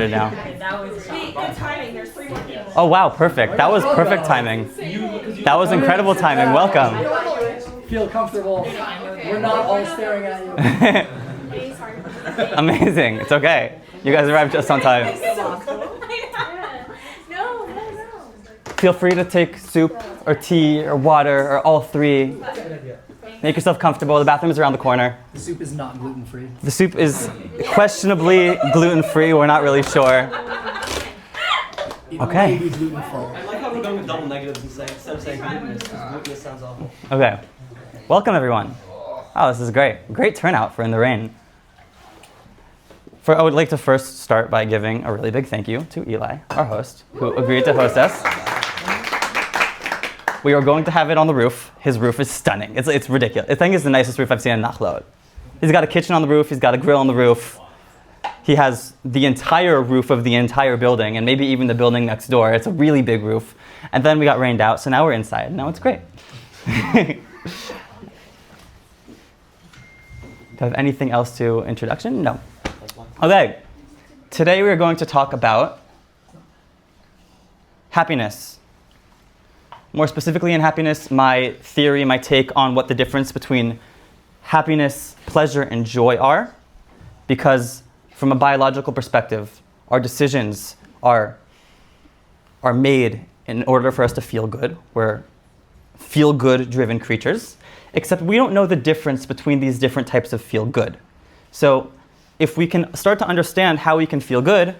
started now. That was Good timing. There's 3 more people. Oh wow, perfect. That was perfect timing. That was incredible timing. Welcome. Feel comfortable. We're not all staring at you. Amazing. It's okay. You guys arrived just on time. No. Feel free to take soup or tea or water or all three. Make yourself comfortable. The bathroom is around the corner. The soup is not gluten-free. The soup is questionably gluten-free. We're not really sure. Okay. Maybe gluten-full. I like how we're going with double negatives instead of saying glutinous, because glutinous sounds awful. Okay. Welcome, everyone. Oh, this is great. Great turnout for In the Rain. I would like to first start by giving a really big thank you to Eli, our host, who agreed to host us. We are going to have it on the roof. His roof is stunning. It's ridiculous. I think it's the nicest roof I've seen in Nachlaot. He's got a kitchen on the roof. He's got a grill on the roof. He has the entire roof of the entire building, and maybe even the building next door. It's a really big roof. And then we got rained out, so now we're inside. Now it's great. Do I have anything else to introduction? No. Okay. Today we are going to talk about happiness. More specifically in happiness, my theory, my take on what the difference between happiness, pleasure, and joy are. Because from a biological perspective, our decisions are made in order for us to feel good. We're feel-good driven creatures. Except we don't know the difference between these different types of feel good. So if we can start to understand how we can feel good,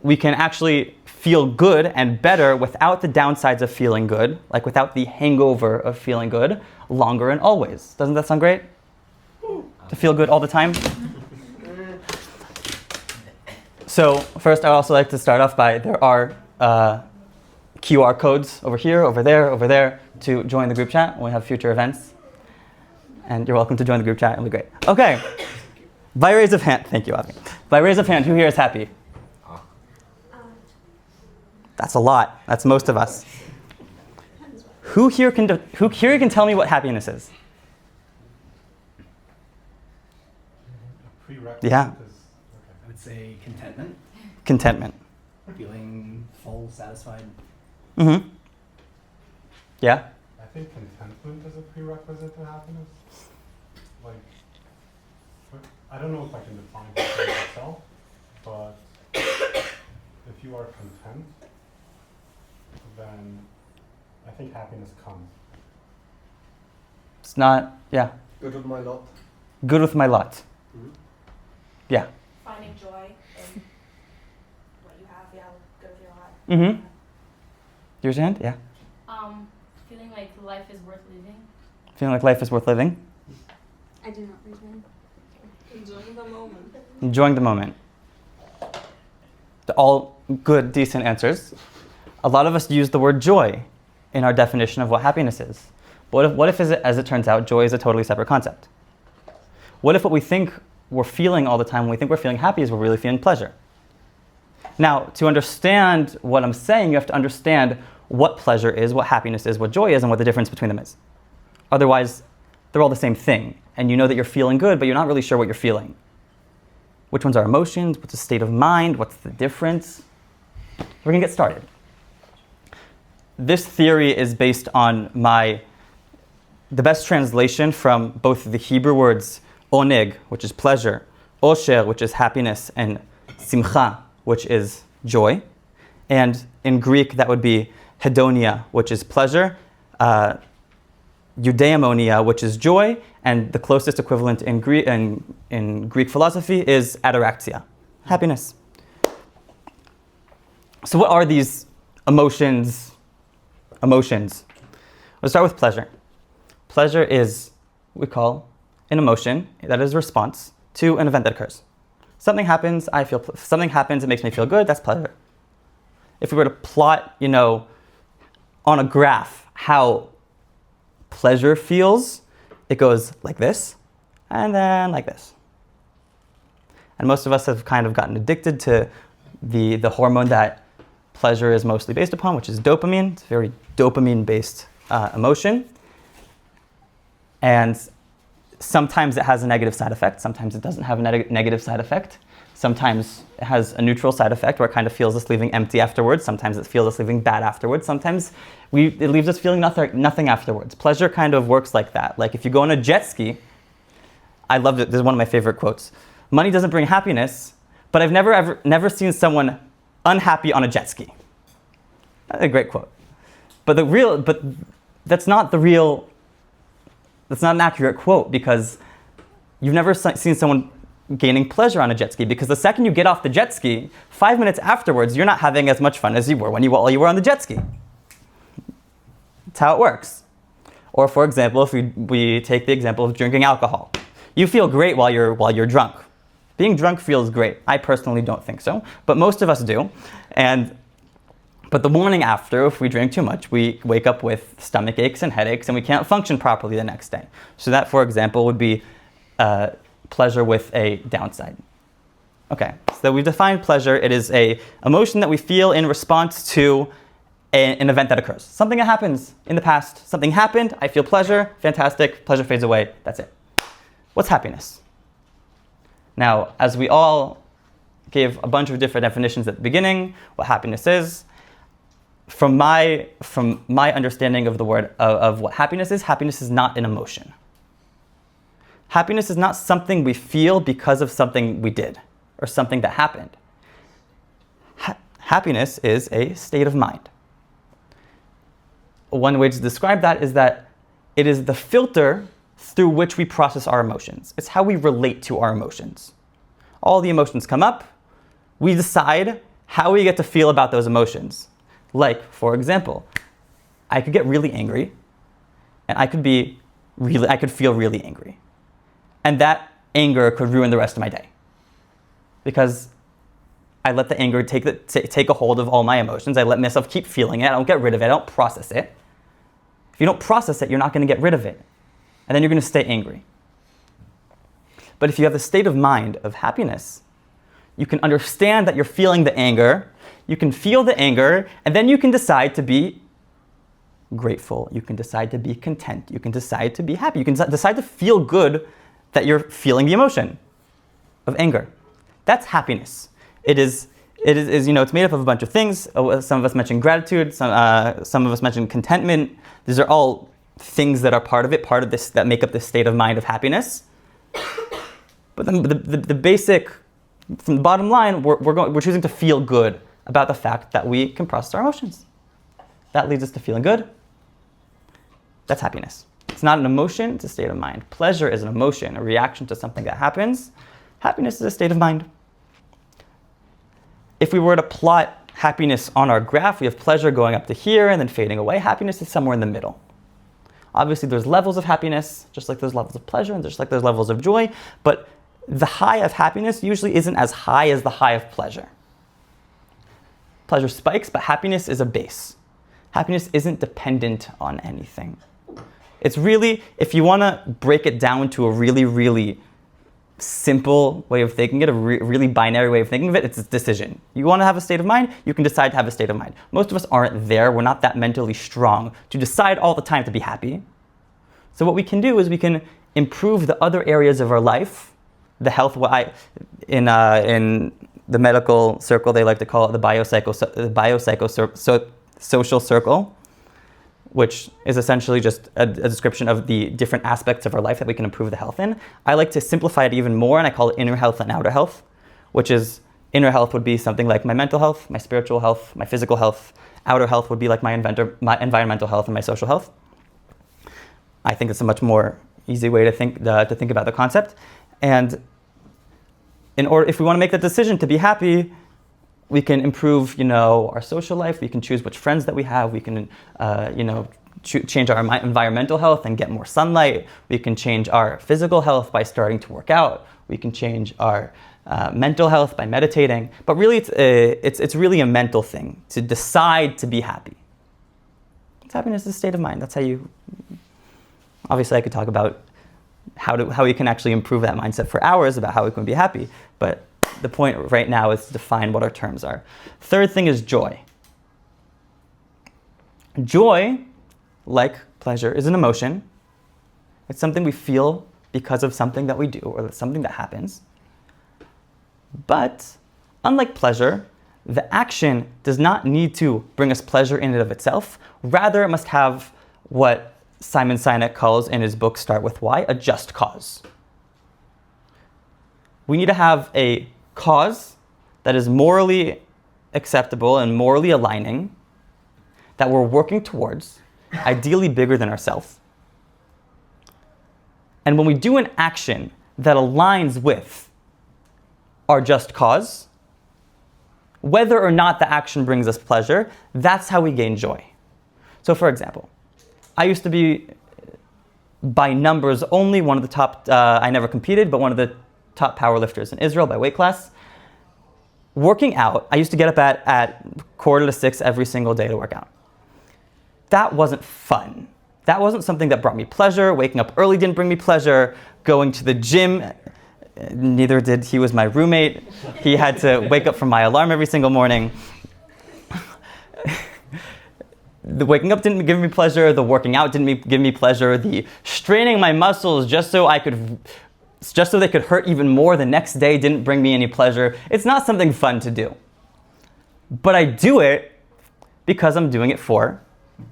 we can actually feel good and better without the downsides of feeling good, like without the hangover of feeling good, longer and always. Doesn't that sound great? To feel good all the time? So first, I'd also like to start off by, there are QR codes over here, over there, to join the group chat when we have future events. And you're welcome to join the group chat, it'll be great. Okay, by raise of hand, thank you, Avi. By raise of hand, who here is happy? That's a lot, that's most of us. Who here can tell me what happiness is? Yeah. I would say contentment. Contentment. Feeling full, satisfied. Mm-hmm. Yeah? I think contentment is a prerequisite to happiness. I don't know if I can define happiness itself, but if you are content, then I think happiness comes. It's not, yeah. Good with my lot. Good with my lot. Mm-hmm. Yeah. Finding joy in what you have. Yeah, go with your heart. Mm-hmm. Yours, hand? Yeah. Feeling like life is worth living. Feeling like life is worth living. I do not raise my hand. Enjoying the moment. Enjoying the moment. They're all good, decent answers. A lot of us use the word joy in our definition of what happiness is. But what if as it turns out, joy is a totally separate concept? What if what we think we're feeling all the time when we think we're feeling happy is we're really feeling pleasure? Now, to understand what I'm saying, you have to understand what pleasure is, what happiness is, what joy is, and what the difference between them is. Otherwise, they're all the same thing. And you know that you're feeling good, but you're not really sure what you're feeling. Which ones are emotions? What's the state of mind? What's the difference? We're going to get started. This theory is based on the best translation from both the Hebrew words oneg, which is pleasure, osher, which is happiness, and simcha, which is joy. And in Greek, that would be hedonia, which is pleasure, eudaimonia, which is joy, and the closest equivalent in Greek philosophy is ataraxia, happiness. So what are these emotions? Let's start with pleasure. Pleasure is what we call an emotion that is a response to an event that occurs. Something happens, it makes me feel good, that's pleasure. If we were to plot, on a graph how pleasure feels, it goes like this, and then like this. And most of us have kind of gotten addicted to the hormone that pleasure is mostly based upon, which is dopamine. It's a very dopamine-based emotion. And sometimes it has a negative side effect. Sometimes it doesn't have a negative side effect. Sometimes it has a neutral side effect where it kind of feels us leaving empty afterwards. Sometimes it feels us leaving bad afterwards. Sometimes it leaves us feeling nothing afterwards. Pleasure kind of works like that. Like if you go on a jet ski, I loved it. This is one of my favorite quotes. Money doesn't bring happiness, but I've never seen someone unhappy on a jet ski. That's a great quote. But that's not an accurate quote, because you've never seen someone gaining pleasure on a jet ski, because the second you get off the jet ski, 5 minutes afterwards, you're not having as much fun as you were while you were on the jet ski. That's how it works. Or for example, if we take the example of drinking alcohol. You feel great while you're drunk. Being drunk feels great. I personally don't think so, but most of us do. But the morning after, if we drink too much, we wake up with stomach aches and headaches, and we can't function properly the next day. So that, for example, would be pleasure with a downside. Okay, so we define pleasure. It is an emotion that we feel in response to an event that occurs. Something that happens in the past. Something happened, I feel pleasure, fantastic, pleasure fades away, that's it. What's happiness? Now, as we all gave a bunch of different definitions at the beginning, what happiness is, from my understanding of the word of what happiness is not an emotion. Happiness is not something we feel because of something we did or something that happened. Happiness is a state of mind. One way to describe that is that it is the filter through which we process our emotions. It's how we relate to our emotions. All the emotions come up, we decide how we get to feel about those emotions. Like, for example, I could get really angry, and I could feel really angry. And that anger could ruin the rest of my day, because I let the anger take a hold of all my emotions. I let myself keep feeling it. I don't get rid of it. I don't process it. If you don't process it, you're not going to get rid of it. And then you're going to stay angry. But if you have the state of mind of happiness, you can understand that you're feeling the anger. You can feel the anger, and then you can decide to be grateful. You can decide to be content. You can decide to be happy. You can decide to feel good that you're feeling the emotion of anger. That's happiness. It's made up of a bunch of things. Some of us mentioned gratitude. Some of us mentioned contentment. These are all things that are part of it, that make up this state of mind of happiness. But the basic, from the bottom line, we're choosing to feel good about the fact that we can process our emotions. That leads us to feeling good. That's happiness. It's not an emotion, it's a state of mind. Pleasure is an emotion, a reaction to something that happens. Happiness is a state of mind. If we were to plot happiness on our graph, we have pleasure going up to here and then fading away. Happiness is somewhere in the middle. Obviously, there's levels of happiness, just like there's levels of pleasure, and just like there's levels of joy, but the high of happiness usually isn't as high as the high of pleasure. Pleasure spikes, but happiness is a base. Happiness isn't dependent on anything. It's really, if you want to break it down to a really, really simple way of thinking it, a really binary way of thinking of it, it's a decision. You want to have a state of mind, you can decide to have a state of mind. Most of us aren't there. We're not that mentally strong to decide all the time to be happy. So what we can do is we can improve the other areas of our life, the health. In the medical circle, they like to call it the biopsychosocial circle, which is essentially just a description of the different aspects of our life that we can improve the health in. I like to simplify it even more, and I call it inner health and outer health, which is inner health would be something like my mental health, my spiritual health, my physical health. Outer health would be like my environmental health and my social health. I think it's a much more easy way to think about the concept. And if we want to make the decision to be happy, we can improve, our social life. We can choose which friends that we have. We can, change our environmental health and get more sunlight. We can change our physical health by starting to work out. We can change our mental health by meditating. But really, it's really a mental thing to decide to be happy. Happiness is a state of mind. That's how you. Obviously, I could talk about how we can actually improve that mindset for hours about how we can be happy, but the point right now is to define what our terms are. Third thing is joy. Joy, like pleasure, is an emotion. It's something we feel because of something that we do or something that happens. But unlike pleasure, the action does not need to bring us pleasure in and of itself. Rather, it must have what Simon Sinek calls in his book Start With Why, a just cause. We need to have a cause that is morally acceptable and morally aligning, that we're working towards, ideally bigger than ourselves. And when we do an action that aligns with our just cause, whether or not the action brings us pleasure, that's how we gain joy. So for example, I used to be, by numbers, only one of the top, I never competed, but one of the top powerlifters in Israel by weight class. Working out, I used to get up at 5:45 every single day to work out. That wasn't fun. That wasn't something that brought me pleasure. Waking up early didn't bring me pleasure. Going to the gym, neither did he. Was my roommate. He had to wake up from my alarm every single morning. The waking up didn't give me pleasure. The working out didn't give me pleasure. The straining my muscles just so they could hurt even more the next day didn't bring me any pleasure. It's not something fun to do. But I do it because I'm doing it for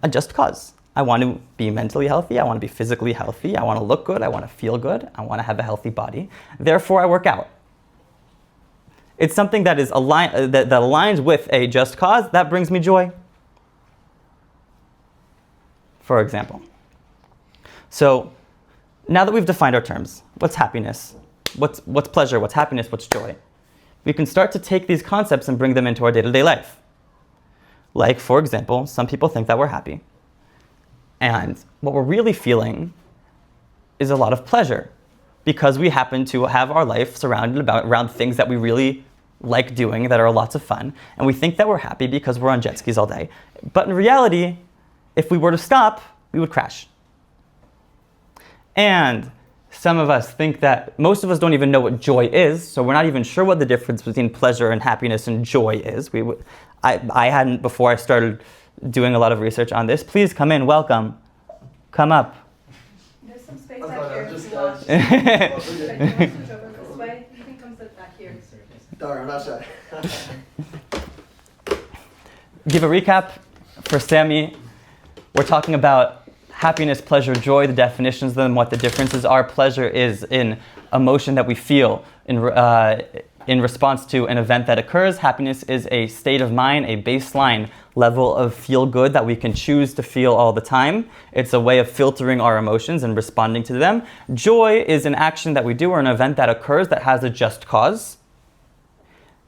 a just cause. I want to be mentally healthy. I want to be physically healthy. I want to look good. I want to feel good. I want to have a healthy body. Therefore, I work out. It's something that is that aligns with a just cause. That brings me joy. For example. So now that we've defined our terms, what's happiness? What's pleasure? What's happiness? What's joy? We can start to take these concepts and bring them into our day-to-day life. Like, for example, some people think that we're happy. And what we're really feeling is a lot of pleasure because we happen to have our life surrounded around things that we really like doing that are lots of fun. And we think that we're happy because we're on jet skis all day. But in reality, if we were to stop, we would crash. And some of us think that most of us don't even know what joy is, so we're not even sure what the difference between pleasure and happiness and joy is. I hadn't before I started doing a lot of research on this. Please come in, welcome. Come up. There's some space back here. Just, if you want. Like, you want to switch over this way? You can come sit back here. Don't worry, I'm not shy. Give a recap for Sammy. We're talking about happiness, pleasure, joy, the definitions of them, what the differences are. Pleasure is an emotion that we feel in response to an event that occurs. Happiness is a state of mind, a baseline level of feel good that we can choose to feel all the time. It's a way of filtering our emotions and responding to them. Joy is an action that we do or an event that occurs that has a just cause.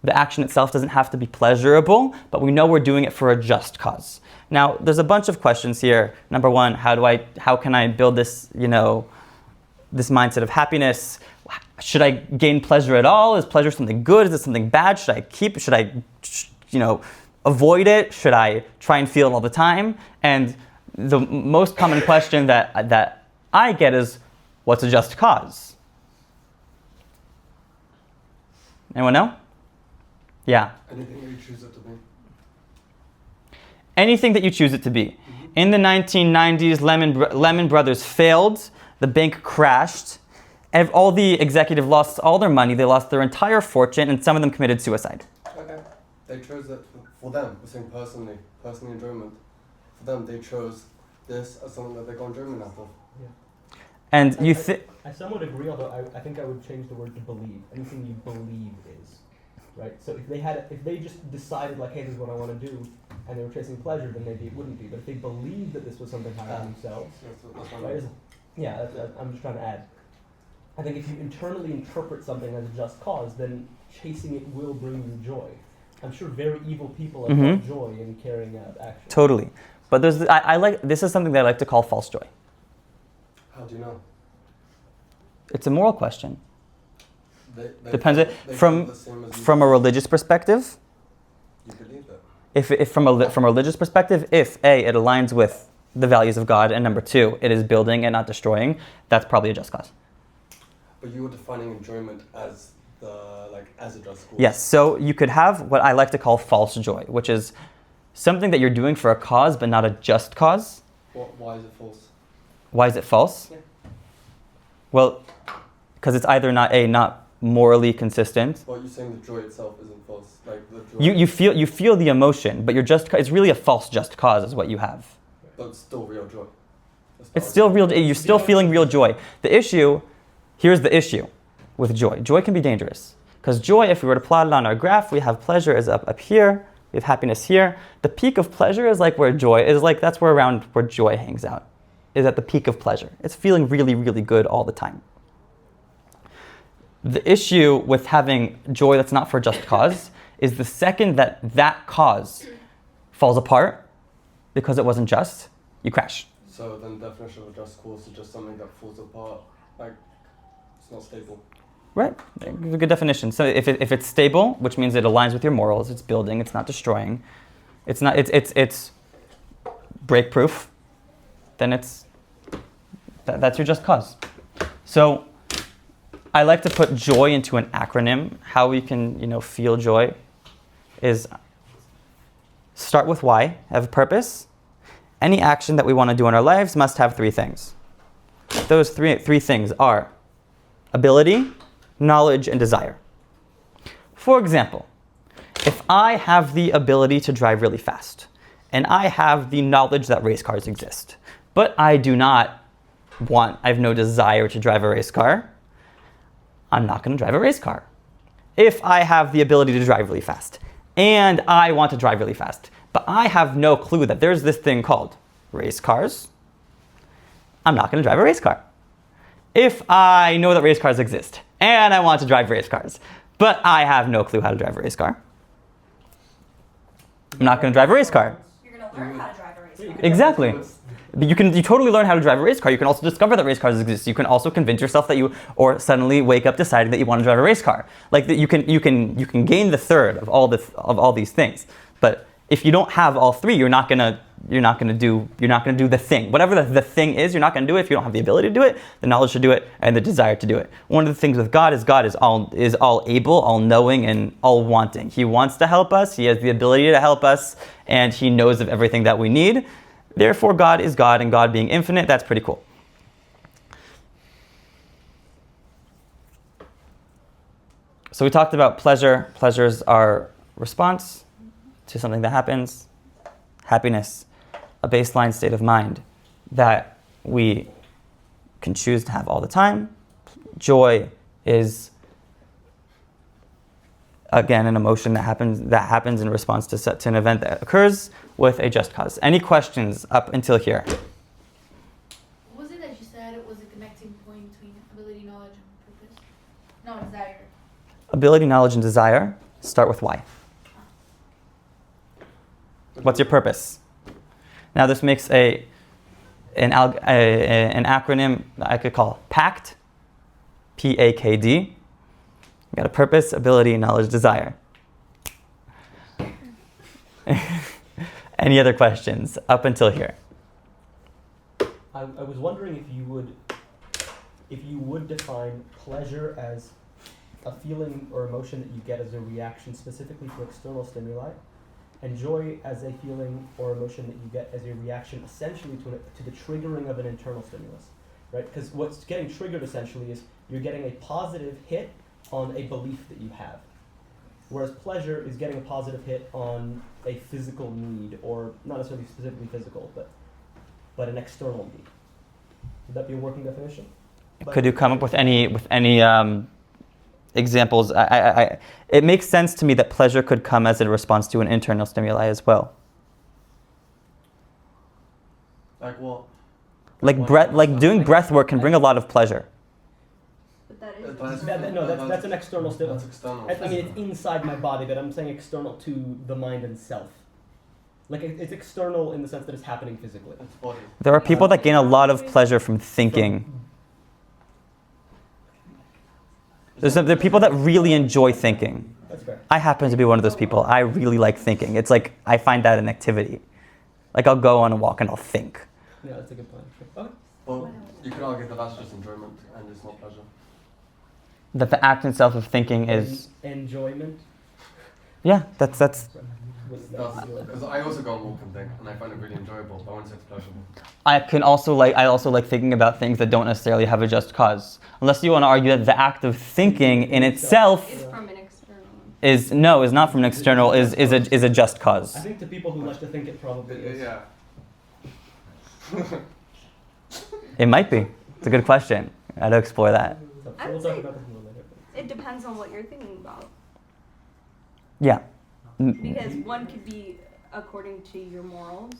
The action itself doesn't have to be pleasurable, but we know we're doing it for a just cause. Now, there's a bunch of questions here. Number one, how can I build this, this mindset of happiness? Should I gain pleasure at all? Is pleasure something good? Is it something bad? Should I keep it? Should I, avoid it? Should I try and feel it all the time? And the most common question that I get is, what's a just cause? Anyone know? Yeah. Anything you choose it to be. Anything that you choose it to be. Mm-hmm. In the 1990s, Lehman Brothers failed. The bank crashed. All the executives lost all their money. They lost their entire fortune, and some of them committed suicide. Okay. They chose it for them. We're saying personal enjoyment. For them, they chose this as something that they got enjoyment out of. Yeah. And you think... I somewhat agree, although I think I would change the word to believe. Anything you believe is. Right? So if they just decided like, hey, this is what I want to do, and they were chasing pleasure, then maybe it wouldn't be. But if they believed that this was something higher than themselves, right? I'm just trying to add. I think if you internally interpret something as a just cause, then chasing it will bring you joy. I'm sure very evil people have felt joy in carrying out action. Totally. But this is something that I like to call false joy. How do you know? It's a moral question. They Depends they from a religious perspective. You believe that. If from a religious perspective, if A, it aligns with the values of God, and number two, it is building and not destroying, that's probably a just cause. But you were defining enjoyment as as a just cause. Yes, so you could have what I like to call false joy, which is something that you're doing for a cause but not a just cause. Why is it false? Why is it false? Yeah. Well, because it's either not morally consistent. But you're saying the joy itself isn't false. Like the joy. You feel the emotion, but it's really a false just cause is what you have. But it's still real joy. That's the It's still argument. real. You're still feeling real joy. Here's the issue with joy. Joy can be dangerous. Because joy, if we were to plot it on our graph, we have pleasure is up here, we have happiness here. The peak of pleasure is like where joy is like, that's where around where joy hangs out, is at the peak of pleasure. It's feeling really, really good all the time. The issue with having joy that's not for a just cause is the second that cause falls apart because it wasn't just, you crash. So then the definition of a just cause is just something that falls apart. Like it's not stable. Right, a good definition. So if it's stable, which means it aligns with your morals, it's building, it's not destroying, it's break proof, then that's your just cause. So I like to put joy into an acronym. How we can feel joy is start with why, have a purpose. Any action that we want to do in our lives must have three things. Those three things are ability, knowledge, and desire. For example, if I have the ability to drive really fast, and I have the knowledge that race cars exist, but I have no desire to drive a race car, I'm not going to drive a race car. If I have the ability to drive really fast, and I want to drive really fast, but I have no clue that there's this thing called race cars, I'm not going to drive a race car. If I know that race cars exist, and I want to drive race cars, but I have no clue how to drive a race car, I'm not going to drive a race car. You're going to learn how to drive a race car. Exactly. You totally learn how to drive a race car. You can also discover that race cars exist. You can also convince yourself or suddenly wake up deciding that you want to drive a race car. Like that, you can gain the third of all these things. But if you don't have all three, you're not gonna do the thing. Whatever the thing is, you're not gonna do it if you don't have the ability to do it, the knowledge to do it, and the desire to do it. One of the things with God is all able, all knowing, and all wanting. He wants to help us. He has the ability to help us, and he knows of everything that we need. Therefore, God is God, and God being infinite, that's pretty cool. So we talked about pleasure. Pleasures are response to something that happens. Happiness, a baseline state of mind that we can choose to have all the time. Joy is, again, an emotion that happens in response to an event that occurs with a just cause. Any questions up until here? What was it that you said it was a connecting point between ability, knowledge, and purpose? No, desire. Ability, knowledge, and desire start with why. What's your purpose? Now this makes an acronym that I could call PACT, P-A-K-D. You got a purpose, ability, knowledge, desire. Any other questions up until here? I was wondering if you would define pleasure as a feeling or emotion that you get as a reaction specifically to external stimuli, and joy as a feeling or emotion that you get as a reaction essentially to the triggering of an internal stimulus, right? Because what's getting triggered essentially is you're getting a positive hit on a belief that you have, whereas pleasure is getting a positive hit on a physical need, or not necessarily specifically physical, but an external need. Would that be a working definition? Could you come up with any examples? It makes sense to me that pleasure could come as a response to an internal stimuli as well. Like what? Like doing breath work can bring a lot of pleasure. But that is. That's an external stimulus. That's external. I mean, it's inside my body, but I'm saying external to the mind and self. Like it's external in the sense that it's happening physically. It's body. There are people that gain a lot of pleasure from thinking. There are people that really enjoy thinking. That's fair. I happen to be one of those people. I really like thinking. It's like I find that an activity. Like I'll go on a walk and I'll think. Yeah, that's a good point. Okay. Well, you could argue that that's just enjoyment and it's not pleasure. That the act itself of thinking is Enjoyment. yeah. That's What's That's that? because I also go on walk and think, and I find it really enjoyable. But I wouldn't say it's pleasurable. I also like thinking about things that don't necessarily have a just cause. Unless you want to argue that the act of thinking in itself It's from an external. is not from an external, is a just cause. I think to people who like to think it probably is. Yeah. It might be. It's a good question. I had to explore that. So I we'll would talk say- about this more later. It depends on what you're thinking about. Yeah. Because one could be according to your morals,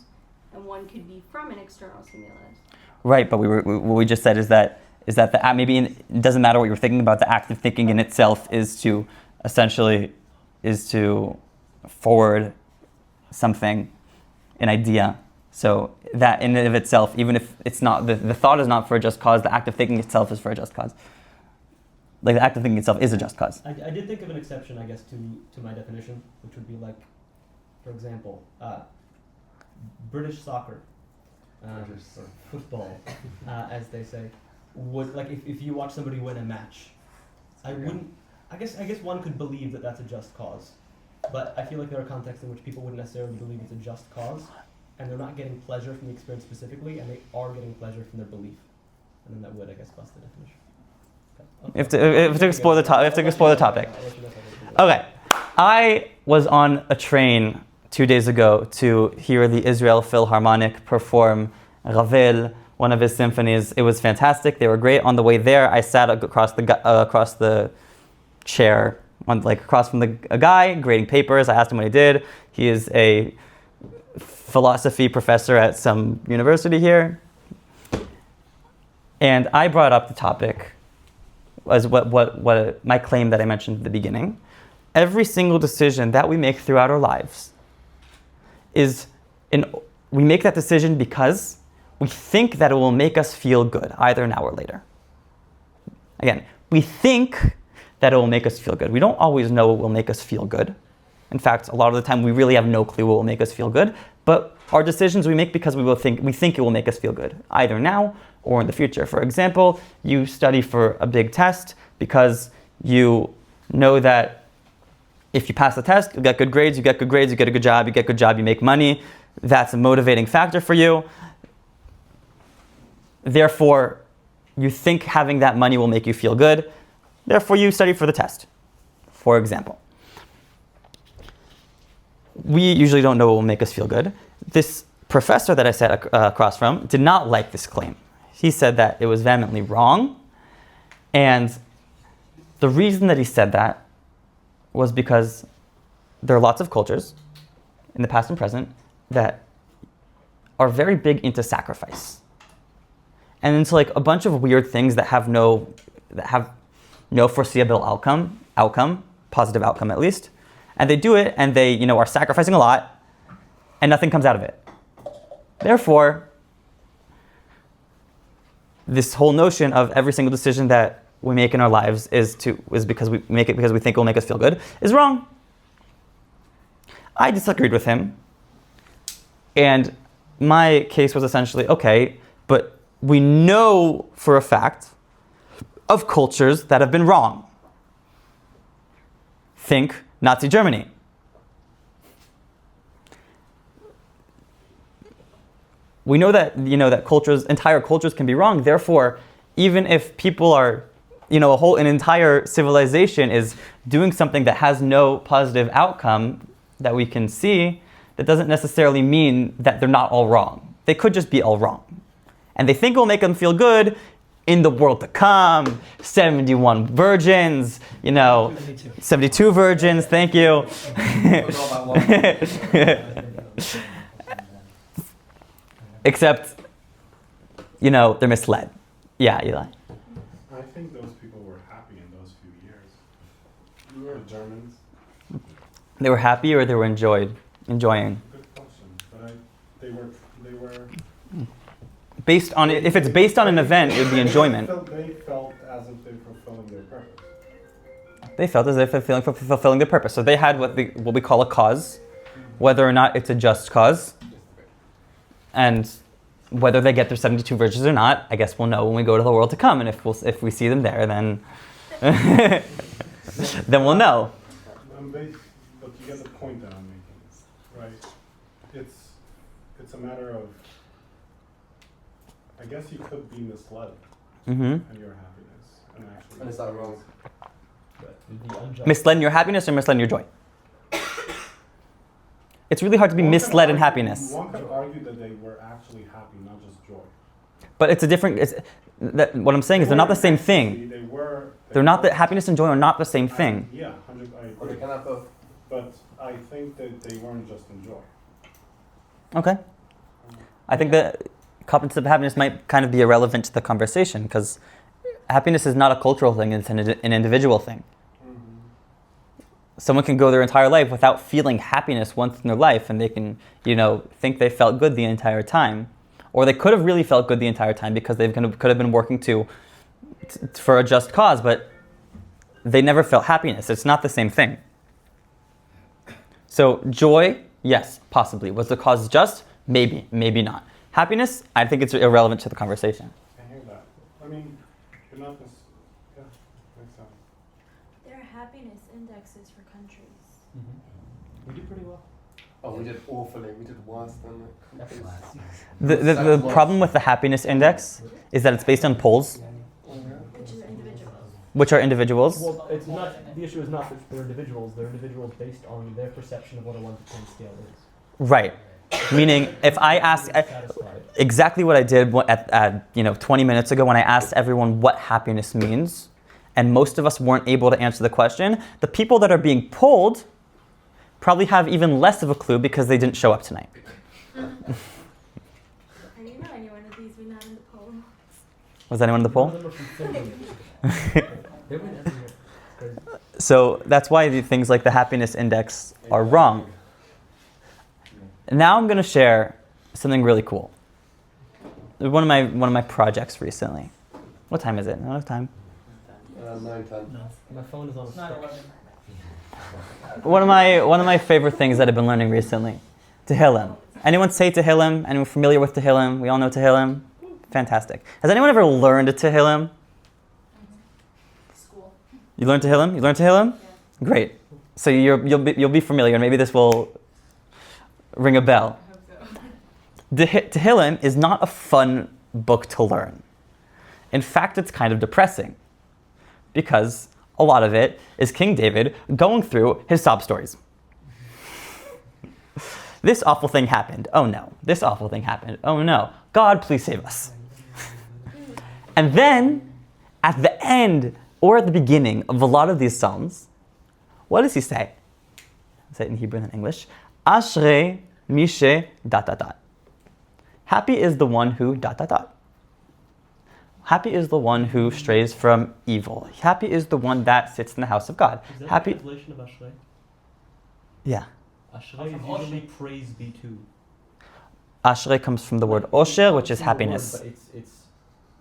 and one could be from an external stimulus. Right, but what we just said is that the act, maybe it doesn't matter what you're thinking about. The act of thinking in itself is to forward something, an idea. So that in and of itself, even if it's not the thought is not for a just cause, the act of thinking itself is for a just cause. Like the act of thinking itself is a just cause. I did think of an exception, I guess, to my definition, which would be like, for example, British soccer, British soccer. football, as they say, would like if you watch somebody win a match, I wouldn't. I guess one could believe that that's a just cause, but I feel like there are contexts in which people wouldn't necessarily believe it's a just cause, and they're not getting pleasure from the experience specifically, and they are getting pleasure from their belief, and then that would, I guess, bust the definition. We have to explore the topic. We have to explore the topic. Okay, I was on a train 2 days ago to hear the Israel Philharmonic perform Ravel, one of his symphonies. It was fantastic. They were great. On the way there, I sat across the chair, across from a guy grading papers. I asked him what he did. He is a philosophy professor at some university here, and I brought up the topic as what my claim that I mentioned at the beginning. Every single decision that we make throughout our lives we make that decision because we think that it will make us feel good, either now or later. Again, we think that it will make us feel good. We don't always know what will make us feel good. In fact, a lot of the time we really have no clue what will make us feel good, but our decisions we make because we think it will make us feel good, either now or in the future. For example, you study for a big test because you know that if you pass the test, you get good grades, you get a good job, you make money. That's a motivating factor for you. Therefore, you think having that money will make you feel good. Therefore, you study for the test, for example. We usually don't know what will make us feel good. This professor that I sat across from did not like this claim. He said that it was vehemently wrong. And the reason that he said that was because there are lots of cultures in the past and present that are very big into sacrifice. And into like a bunch of weird things that have no foreseeable outcome, positive outcome at least. And they do it and they, are sacrificing a lot and nothing comes out of it. Therefore, this whole notion of every single decision that we make in our lives is because we make it because we think it will make us feel good is wrong. I disagreed with him. And my case was essentially, okay, but we know for a fact of cultures that have been wrong. Think Nazi Germany. We know that that entire cultures can be wrong. Therefore, even if people are, an entire civilization is doing something that has no positive outcome that we can see, that doesn't necessarily mean that they're not all wrong. They could just be all wrong. And they think it will make them feel good in the world to come, 71 virgins, 72 virgins, thank you. Except, they're misled. Yeah, Eli. I think those people were happy in those few years. The Germans. They were happy or they were enjoying? Good question, but they were. Based on it, if it's based on an event, it would be enjoyment. They felt as if they were fulfilling their purpose. They felt as if they're fulfilling their purpose. So they had what we call a cause, whether or not it's a just cause, and whether they get their 72 virgins or not, I guess we'll know when we go to the world to come. And if we see them there, then then we'll know. But you get the point that I'm making. right? It's a matter of, I guess you could be misled Mm-hmm. in your happiness and actually. And is that wrong? But the unjust. Misled in your happiness or misled in your joy? It's really hard to be One could misled in argue- happiness. One could argue that they were actually happy, not just joy. But it's a different. What I'm saying is they're not the same thing. They were. They're not the happiness and joy are not the same thing. Yeah, 100. I Or they agree. can have both. But I think that they weren't just in joy. Okay. I think that cognitive happiness might kind of be irrelevant to the conversation because happiness is not a cultural thing; it's an individual thing. Someone can go their entire life without feeling happiness once in their life, and they can, think they felt good the entire time, or they could have really felt good the entire time because they could have been working for a just cause, but they never felt happiness. It's not the same thing. So joy, yes, possibly. Was the cause just? Maybe, maybe not. Happiness, I think it's irrelevant to the conversation. I hear that. I mean, you're not this. Yeah, makes sense. There are happiness indexes for countries. Mm-hmm. We do pretty well. Oh, we did awfully. We did worse than like countries. The problem with the happiness index is that it's based on polls, Which is individuals. which are individuals. Well, it's not. The issue is not that they're individuals. They're individuals based on their perception of what a 1 to 10 scale is. Right. Meaning, if I ask Satisfied. exactly what I did at 20 minutes ago when I asked everyone what happiness means, and most of us weren't able to answer the question, the people that are being polled probably have even less of a clue because they didn't show up tonight. I didn't know anyone of these were not in the poll. Was anyone in the None poll? of them are from Finland. They went everywhere. It's crazy. So that's why the things like the happiness index are wrong. Now I'm going to share something really cool. One of my projects recently. What time is it? Not enough time. 9, 10. My phone is on a stick. One of my favorite things that I've been learning recently, Tehillim. Anyone say Tehillim? Anyone familiar with Tehillim? We all know Tehillim. Fantastic. Has anyone ever learned Tehillim? School. You learned Tehillim? You learned Tehillim? Yeah. Great. So you'll be familiar. Maybe this will ring a bell. Tehillim is not a fun book to learn. In fact, it's kind of depressing because a lot of it is King David going through his sob stories. This awful thing happened. Oh no. This awful thing happened. Oh no. God, please save us. And then, at the end or at the beginning of a lot of these psalms, what does he say? I'll say it in Hebrew and in English. Ashrei mishe ... Happy is the one who ... Happy is the one who strays from evil. Happy is the one that sits in the house of God. Is that Happy. the translation of Ashrei? Yeah. Ashrei is usually praise be to. Ashrei comes from the word osher, which is From the word, happiness. but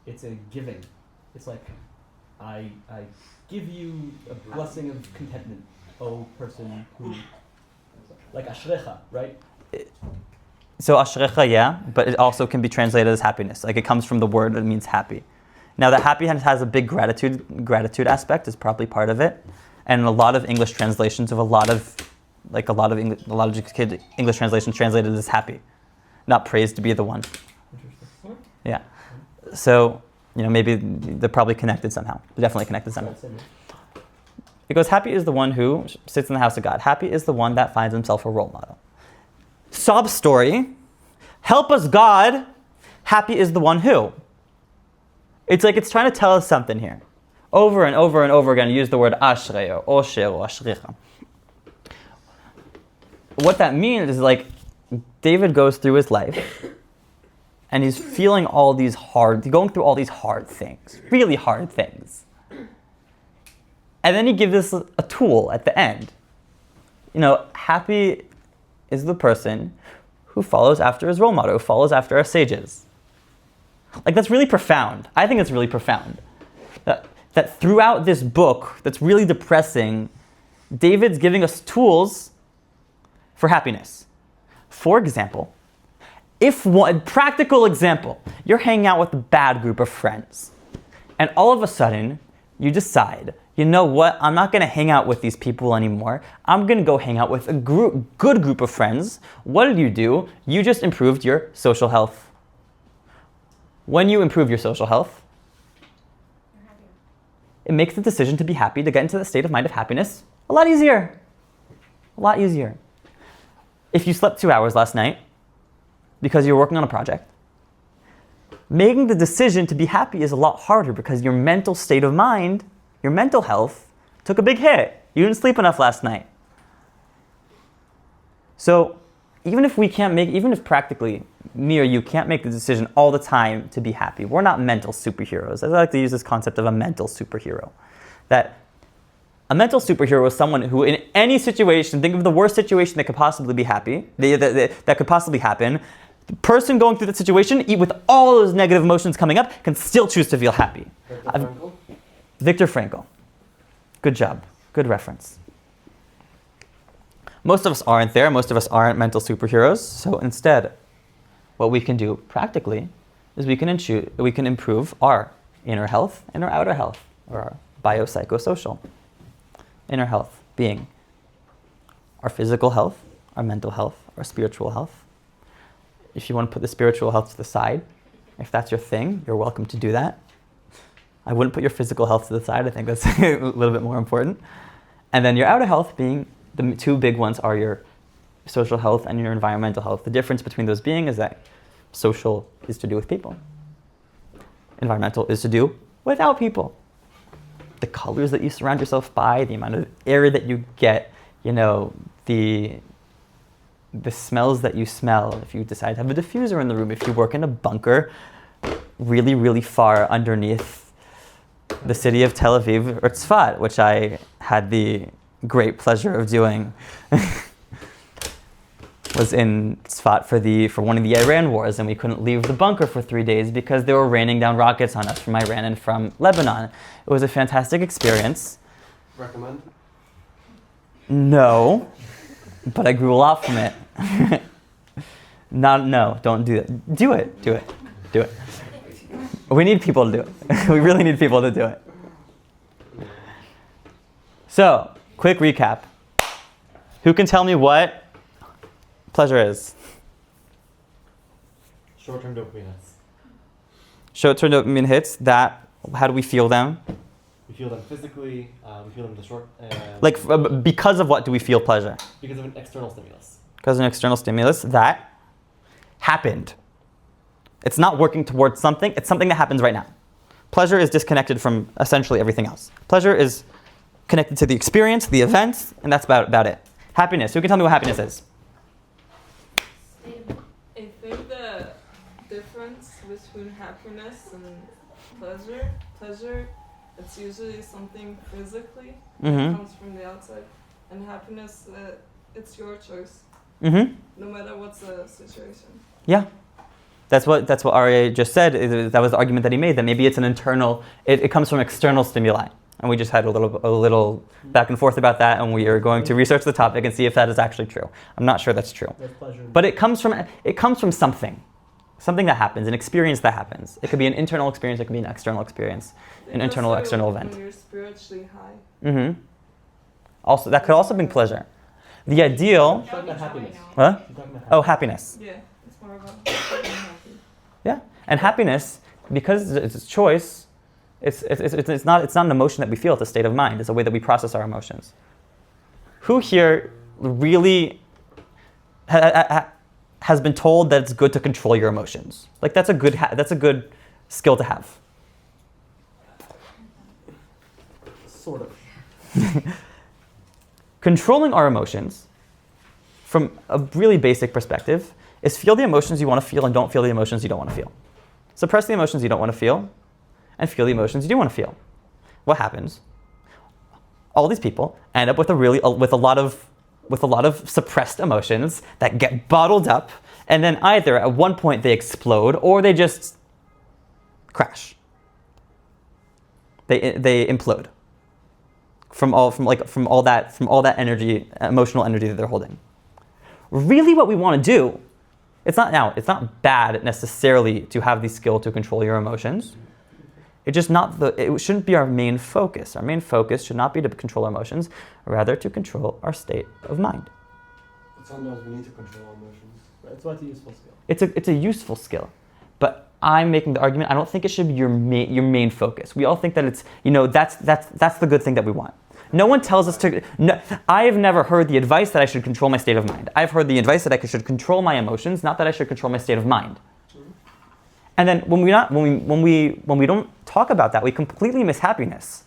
it's a giving. It's like I give you a blessing of contentment, O person who, like ashrecha, right? So ashrecha, yeah, but it also can be translated as happiness. Like it comes from the word that means happy. Now the happy has a big gratitude aspect is probably part of it, and a lot of English translations of a lot of English translations translated as happy, not praised to be the one. Interesting. Yeah. So maybe they're probably connected somehow. They're definitely connected somehow. It goes, happy is the one who sits in the house of God. Happy is the one that finds himself a role model. Sob story, help us God, happy is the one who. It's like it's trying to tell us something here. Over and over and over again, use the word ashrei or osher or ashricha. What that means is like David goes through his life and he's feeling going through all these hard things, really hard things. And then he gives us a tool at the end. Happy is the person who follows after his role model, who follows after our sages. Like that's really profound. I think it's really profound. That throughout this book that's really depressing, David's giving us tools for happiness. For example, practical example, you're hanging out with a bad group of friends, and all of a sudden, you decide, you know what, I'm not going to hang out with these people anymore. I'm going to go hang out with a good group of friends. What did you do? You just improved your social health. When you improve your social health, You're happier. it makes the decision to be happy, to get into the state of mind of happiness, a lot easier. A lot easier. If you slept 2 hours last night because you were working on a project, making the decision to be happy is a lot harder because your mental state of mind, your mental health, took a big hit. You didn't sleep enough last night. So even if practically me or you can't make the decision all the time to be happy, we're not mental superheroes. I like to use this concept of a mental superhero. That a mental superhero is someone who in any situation, think of the worst situation that could possibly be happy, that could possibly happen, the person going through that situation, with all those negative emotions coming up, can still choose to feel happy. Viktor Frankl? Viktor Frankl. Good job. Good reference. Most of us aren't there. Most of us aren't mental superheroes. So instead, what we can do practically is we can improve our inner health and our outer health, or our biopsychosocial. Inner health being our physical health, our mental health, our spiritual health. If you want to put the spiritual health to the side, if that's your thing, you're welcome to do that. I wouldn't put your physical health to the side. I think that's a little bit more important. And then your outer health being, the two big ones are your social health and your environmental health. The difference between those being is that social is to do with people. Environmental is to do without people. The colors that you surround yourself by, the amount of air that you get, the smells that you smell. If you decide to have a diffuser in the room, if you work in a bunker really, really far underneath the city of Tel Aviv or Tzfat, which I had the great pleasure of doing, was in Tzfat for one of the Iran wars, and we couldn't leave the bunker for 3 days because they were raining down rockets on us from Iran and from Lebanon. It was a fantastic experience. Recommend? No, but I grew a lot from it. No, don't do it. Do it. We need people to do it. We really need people to do it. So, quick recap. Who can tell me what pleasure is? Short-term dopamine hits. Short-term dopamine hits, how do we feel them? We feel them physically, we feel them in the short... Because of what do we feel pleasure? Because of an external stimulus. Because of an external stimulus that happened. It's not working towards something, it's something that happens right now. Pleasure is disconnected from essentially everything else. Pleasure is connected to the experience, the event, and that's about it. Happiness, who can tell me what happiness is? I think the difference between happiness and pleasure, it's usually something physically that comes from the outside, and happiness, it's your choice, no matter what's the situation. Yeah, that's what Aryeh just said. That was the argument that he made, that maybe it's an internal, it comes from external stimuli. And we just had a little back and forth about that, and we are going to research the topic and see if that is actually true. I'm not sure that's true. That's pleasure. But it comes from something that happens, an experience that happens. It could be an internal experience, it could be an external experience, an internal, external event. When you're spiritually high. Also, that could also bring pleasure. The ideal. She's talking about happiness. Huh? She's talking about Oh, happiness. Yeah, it's more about being happy. Yeah, and happiness, because it's a choice. It's not an emotion that we feel. It's a state of mind. It's a way that we process our emotions. Who here really has been told that it's good to control your emotions? Like that's a good skill to have. Sort of. Controlling our emotions, from a really basic perspective, is feel the emotions you want to feel and don't feel the emotions you don't want to feel. Suppress the emotions you don't want to feel, and feel the emotions you do want to feel. What happens? All these people end up with a lot of suppressed emotions that get bottled up, and then either at one point they explode or they just crash. They implode from all that energy, emotional energy that they're holding. Really, what we want to do, it's not bad necessarily to have the skill to control your emotions. It's just not it shouldn't be our main focus. Our main focus should not be to control our emotions, rather to control our state of mind. But sometimes we need to control our emotions. Right? That's why it's a useful skill. It's a useful skill, but I'm making the argument. I don't think it should be your main focus. We all think that it's that's the good thing that we want. No one tells us to. No, I have never heard the advice that I should control my state of mind. I've heard the advice that I should control my emotions, not that I should control my state of mind. And then when we don't talk about that, we completely miss happiness.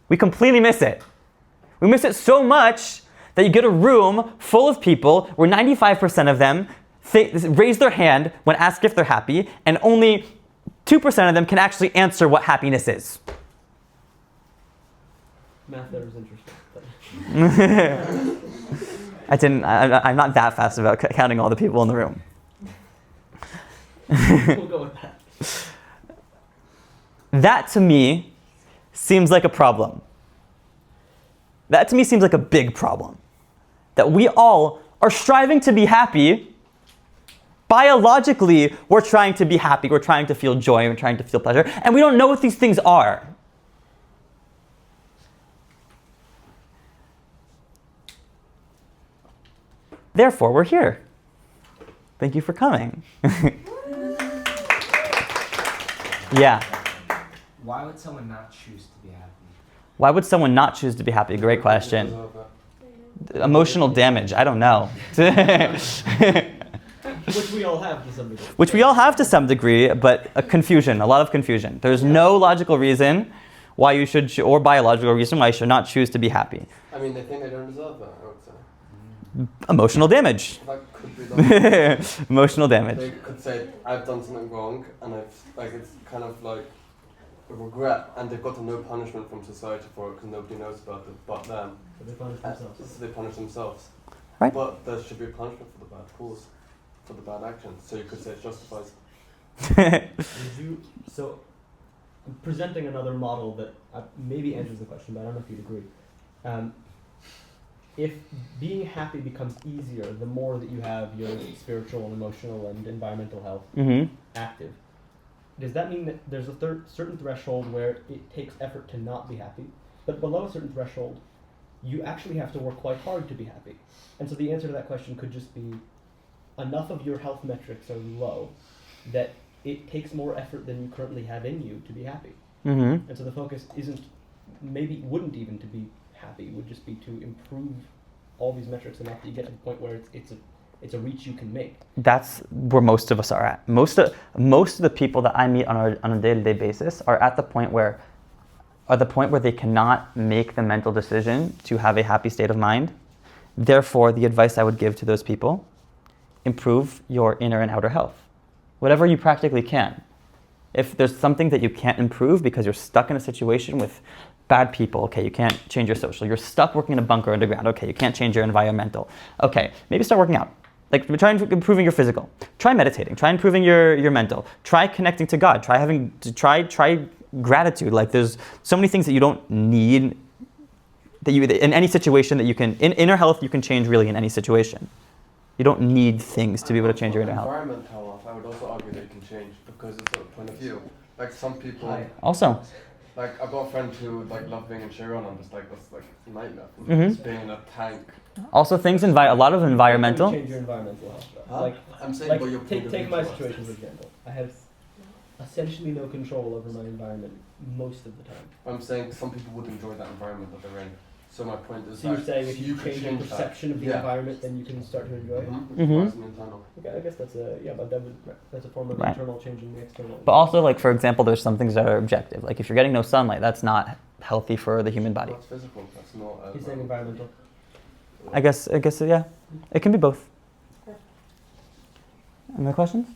We completely miss it. We miss it so much that you get a room full of people where 95% of them raise their hand when asked if they're happy, and only 2% of them can actually answer what happiness is. Math there is interesting. I'm not that fast about counting all the people in the room. We'll go with that. That to me seems like a problem. That to me seems like a big problem. That we all are striving to be happy. Biologically, we're trying to be happy, we're trying to feel joy, we're trying to feel pleasure, and we don't know what these things are. Therefore, we're here. Thank you for coming. Yeah. Why would someone not choose to be happy? Why would someone not choose to be happy? Great question. Emotional damage, I don't know. Which we all have to some degree. Which we all have to some degree, but a lot of confusion. There's no logical reason why you should, or biological reason why you should not choose to be happy. I mean, they think they don't deserve that, I would say. Emotional damage. That could be done. Emotional damage. They could say, I've done something wrong, and it's kind of like a regret, and they've got no punishment from society for it because nobody knows about it but them. So they punish themselves. So they punish themselves. Right. But there should be a punishment for the bad cause, for the bad action. So you could say it justifies. So I'm presenting another model that maybe answers the question, but I don't know if you'd agree. If being happy becomes easier the more that you have your spiritual, emotional, and environmental health active, does that mean that there's a certain threshold where it takes effort to not be happy, but below a certain threshold, you actually have to work quite hard to be happy? And so the answer to that question could just be enough of your health metrics are low that it takes more effort than you currently have in you to be happy. And so the focus wouldn't even to be happy, would just be to improve all these metrics enough that you get to the point where it's a reach you can make. That's where most of us are at. Most of the people that I meet on a day-to-day basis are at the point where they cannot make the mental decision to have a happy state of mind. Therefore, the advice I would give to those people: improve your inner and outer health, whatever you practically can. If there's something that you can't improve because you're stuck in a situation with bad people, okay, you can't change your social. You're stuck working in a bunker underground, okay, you can't change your environmental. Okay, maybe start working out. Like, try improving your physical. Try meditating. Try improving your mental. Try connecting to God. Try gratitude. Like, there's so many things that you don't need, that you, in any situation that you can, in inner health, you can change really in any situation. You don't need things to be able to change your inner health. Environmental health, I would also argue that you can change because it's a point of view. Like some people, Also. like I've got a friend who loves being in Chiron, and I'm just like, that's like a nightmare. Just being in a tank. Also, a lot of environmental. Change your environmental health. Huh? Like, I'm saying, like take my situation for example. I have essentially no control over my environment most of the time. I'm saying some people would enjoy that environment that they're in. So my point is, So you're saying if you could change your perception of the environment, then you can start to enjoy it? Okay, I guess that's a form of internal change in the external. But also, like, for example, there's some things that are objective. Like, if you're getting no sunlight, that's not healthy for the human body. That's physical. That's not. He's saying environmental. I guess, yeah. It can be both. Any more questions?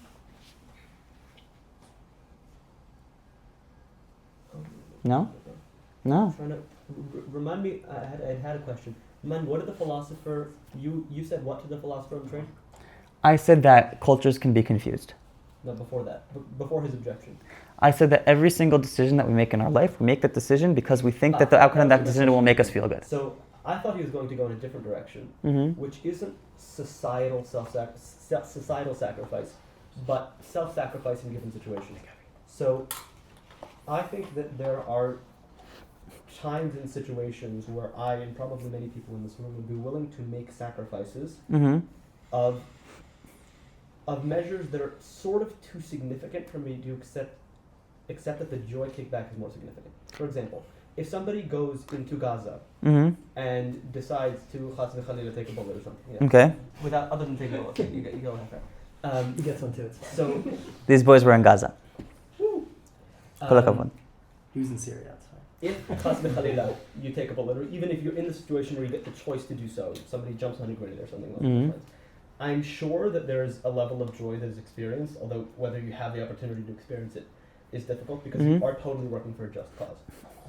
No? No. Remind me, I had a question. Remind, what did the philosopher, you said what to the philosopher on the train? I said that cultures can be confused. No, before that. Before his objection. I said that every single decision that we make in our life, we make that decision because we think that the outcome of that decision will make us feel good. So I thought he was going to go in a different direction, which isn't societal sacrifice, but self-sacrifice in given situations. So I think that there are times and situations where I, and probably many people in this room, would be willing to make sacrifices Mm-hmm. of measures that are sort of too significant for me to accept that the joy kickback is more significant. For example, if somebody goes into Gaza Mm-hmm. and decides to Khas Khalila take a bullet or something, yeah, Okay. without other than taking a bullet, you go ahead. He gets one too, it's fine. So, These boys were in Gaza. Kul um, hakun. He was in Syria, it's fine. if Khas Khalila, you take a bullet, or even if you're in the situation where you get the choice to do so, somebody jumps on a grenade or something like Mhm. that. I'm sure that there's a level of joy that is experienced, although whether you have the opportunity to experience it is difficult because you Mhm. are totally working for a just cause.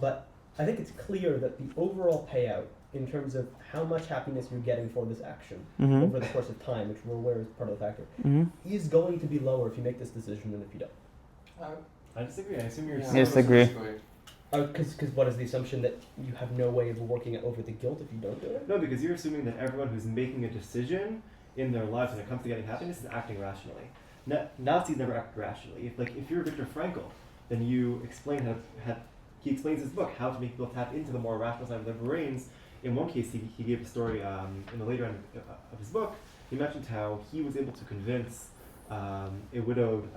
But I think it's clear that the overall payout in terms of how much happiness you're getting for this action Mm-hmm. over the course of time, which we're aware is part of the factor, Mm-hmm. is going to be lower if you make this decision than if you don't. I disagree. I assume you're. Yeah, Yes, disagree. Because what is the assumption that you have no way of working over the guilt if you don't do it? No, because you're assuming that everyone who's making a decision in their lives when it comes to getting happiness is acting rationally. Nazis never act rationally. If you're Viktor Frankl, then you explain he explains his book how to make people tap into the more rational side of their brains. In one case, he gave a story in the later end of his book. He mentioned how he was able to convince a widowed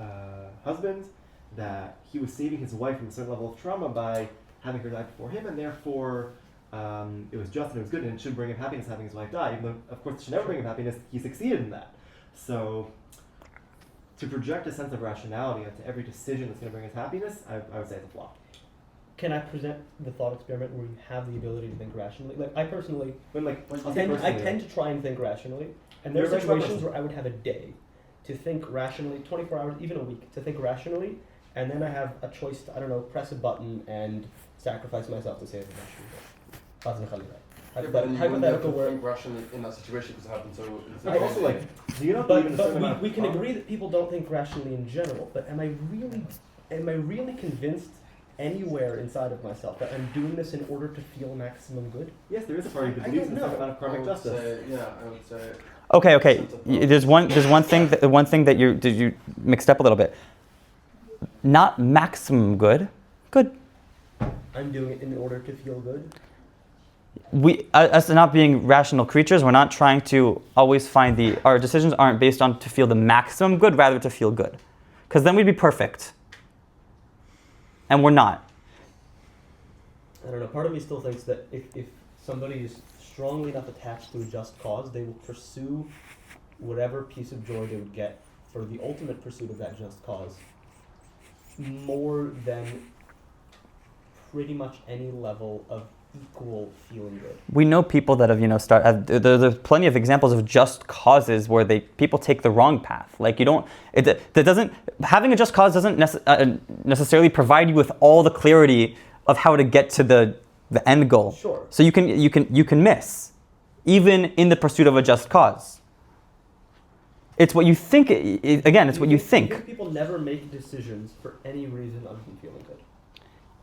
husband that he was saving his wife from a certain level of trauma by having her die before him, and therefore it was just and it was good, and it should bring him happiness having his wife die, even though, of course, it should never bring him happiness. He succeeded in that. So, to project a sense of rationality onto every decision that's going to bring us happiness, I would say it's a flaw. Can I present the thought experiment where you have the ability to think rationally? Like I personally, But I'll say I personally, tend to try and think rationally, and there are You're a rational situations person. where I would have a day to think rationally, 24 hours, even a week, to think rationally, and then I have a choice to, I don't know, press a button and sacrifice myself to save the nation. Hypothetical where. rationally in that situation because it happened so. I also do you not believe in a But certain amount of we can karma? agree that people don't think rationally in general, but am I really convinced anywhere inside of myself that I'm doing this in order to feel maximum good? Yes, there is a party that I believes don't in a certain know. amount of karmic justice. I would say. Okay. There's one thing that you mixed up a little bit. Not maximum good. Good. I'm doing it in order to feel good. We, us not being rational creatures, we're not trying to always find our decisions aren't based on to feel the maximum good, rather to feel good. Because then we'd be perfect. And we're not. I don't know. Part of me still thinks that if somebody is strongly enough attached to a just cause, they will pursue whatever piece of joy they would get for the ultimate pursuit of that just cause more than pretty much any level of equal feeling good. We know people that have, there's plenty of examples of just causes where people take the wrong path. Like having a just cause doesn't necessarily provide you with all the clarity of how to get to the end goal. Sure. So you can miss, even in the pursuit of a just cause. It's what you think. Again, it's what you think. People never make decisions for any reason other than feeling good.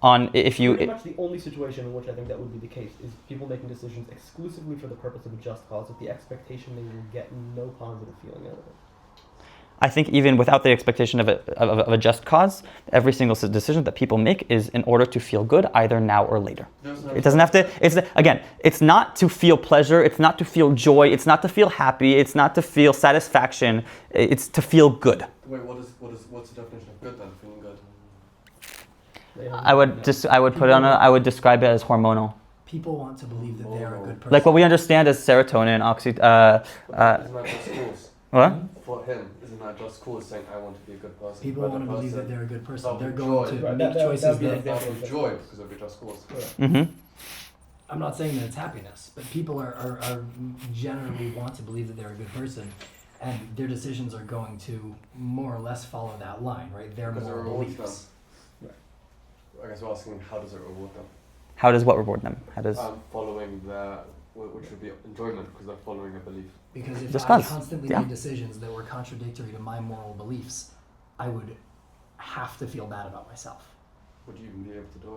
Pretty much the only situation in which I think that would be the case is people making decisions exclusively for the purpose of a just cause with the expectation they will get no positive feeling out of it. I think even without the expectation of a just cause, every single decision that people make is in order to feel good, either now or later. It doesn't have to. It's not to feel pleasure. It's not to feel joy. It's not to feel happy. It's not to feel satisfaction. It's to feel good. Wait, what's the definition of good then? Feeling good. I would describe it as hormonal. People want to believe that they are a good person. Like what we understand as serotonin, Isn't that just schools? What? For him, isn't that just schools saying, I want to be a good person? People but want the to believe person that they're a good person. out They're of going joy. to Right, make that choices would be that... Out of joy because of your just cause. Mm-hmm. I'm not saying that it's happiness, but people are generally want to believe that they're a good person, and their decisions are going to more or less follow that line, right? Their Because it moral rewards beliefs. I guess we're asking, how does it reward them? How does what reward them? How does? Following which would be enjoyment because they're following a belief. Because if Just I 'cause, constantly yeah. made decisions that were contradictory to my moral beliefs, I would have to feel bad about myself. Would you even be able to do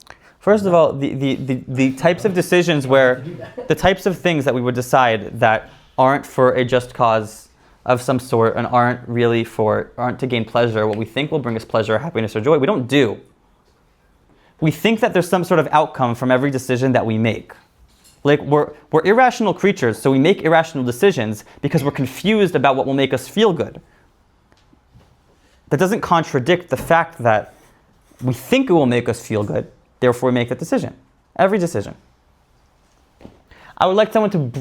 it? First of all, the types of decisions where the types of things that we would decide that aren't for a just cause of some sort and aren't to gain pleasure, what we think will bring us pleasure, happiness, or joy, we don't do. We think that there's some sort of outcome from every decision that we make. Like, we're irrational creatures, so we make irrational decisions because we're confused about what will make us feel good. That doesn't contradict the fact that we think it will make us feel good, therefore we make that decision. Every decision. I would like someone to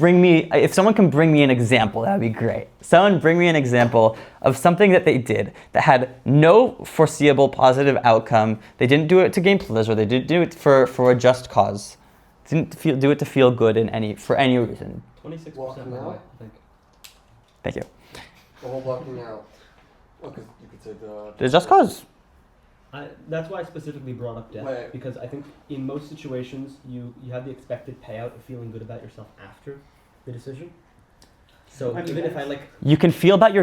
if someone can bring me an example, that would be great. Someone bring me an example of something that they did that had no foreseeable positive outcome. They didn't do it to gain pleasure. They didn't do it for a just cause. Didn't do it to feel good for any reason. 26%, Walking by the way, out. I think. Thank you. Or walking out. Okay, you could say The just cause. That's why I specifically brought up death, Wait. because I think in most situations you have the expected payout of feeling good about yourself after the decision. So I mean, even if I like, You can feel about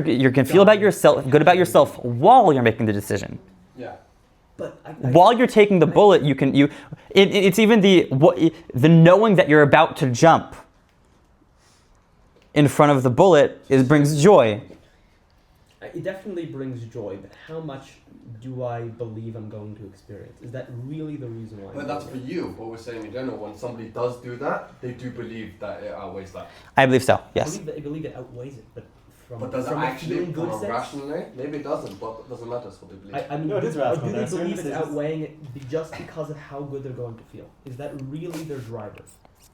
yourself good about yourself while you're making the decision. Yeah. but While you're taking the bullet, it's even the knowing that you're about to jump in front of the bullet brings joy. it definitely brings joy. But how much do I believe I'm going to experience? Is that really the reason why? But that's for you. What we're saying in general, when somebody does do that, they do believe that it outweighs that. I believe so. Yes. I believe it outweighs it, but But does it from a actually feeling good come sense? rationally? Maybe it doesn't, but it doesn't matter. It's what they believe. I mean, No, it is do rational. they There are certain believe it's decisions- outweighing it just because of how good they're going to feel? Is that really their driver?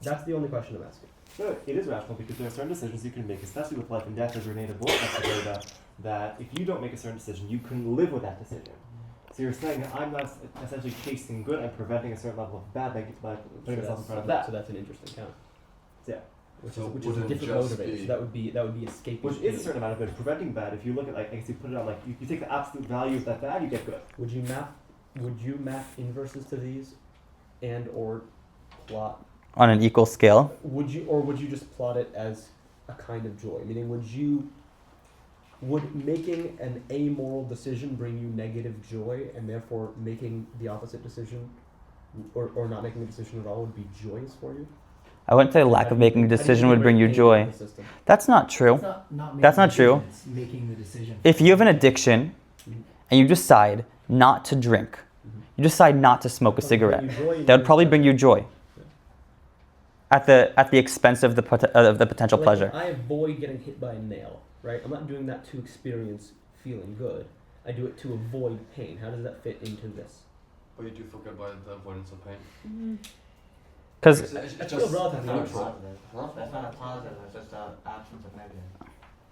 That's the only question I'm asking. No, it is rational because there are certain decisions you can make, especially with life and death, as Renee DeVos has to say that if you don't make a certain decision, you can live with that decision. So you're saying that I'm not essentially chasing good, I'm preventing a certain level of bad by putting myself in front of that. So that's an interesting count. Yeah. Which So is a wouldn't different just motivator. be- So that would be escaping. Which is a certain amount of good. Preventing bad, if you look at, like, I guess you put it on, like, you take the absolute value of that bad, you get good. Would you map inverses to these, and or plot? On an equal scale. Would you just plot it as a kind of joy? Meaning, would making an amoral decision bring you negative joy, and therefore making the opposite decision, or not making a decision at all, would be joyous for you? I wouldn't say lack of making a decision would bring you joy. That's not true. That's not true. It's making the decision. If you have an addiction and you decide not to drink, you decide not to smoke a cigarette, that would probably bring you joy. At the expense of the potential pleasure. I avoid getting hit by a nail, right? I'm not doing that to experience feeling good. I do it to avoid pain. How does that fit into this? But you do forget about the avoidance of pain. Because It's It's just still relatively neutral. neutral. Huh? That's not a positive, that's just an absence of negative.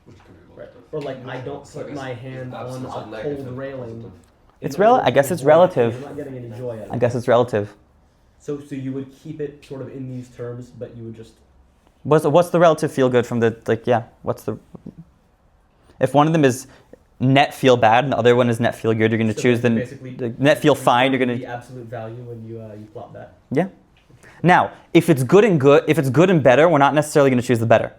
Which could be Right. positive. Or like I don't It's like put my hand on absence a of negative, cold railing. positive. It's I guess it's relative. You're not getting any joy out of I it. guess it's relative. So you would keep it sort of in these terms, but you would just. What's the relative feel good from the if one of them is net feel bad and the other one is net feel good, you're going to so choose the basically net feel fine. You're going the to absolute value when you plot that. yeah. Now, if it's good and better, we're not necessarily going to choose the better,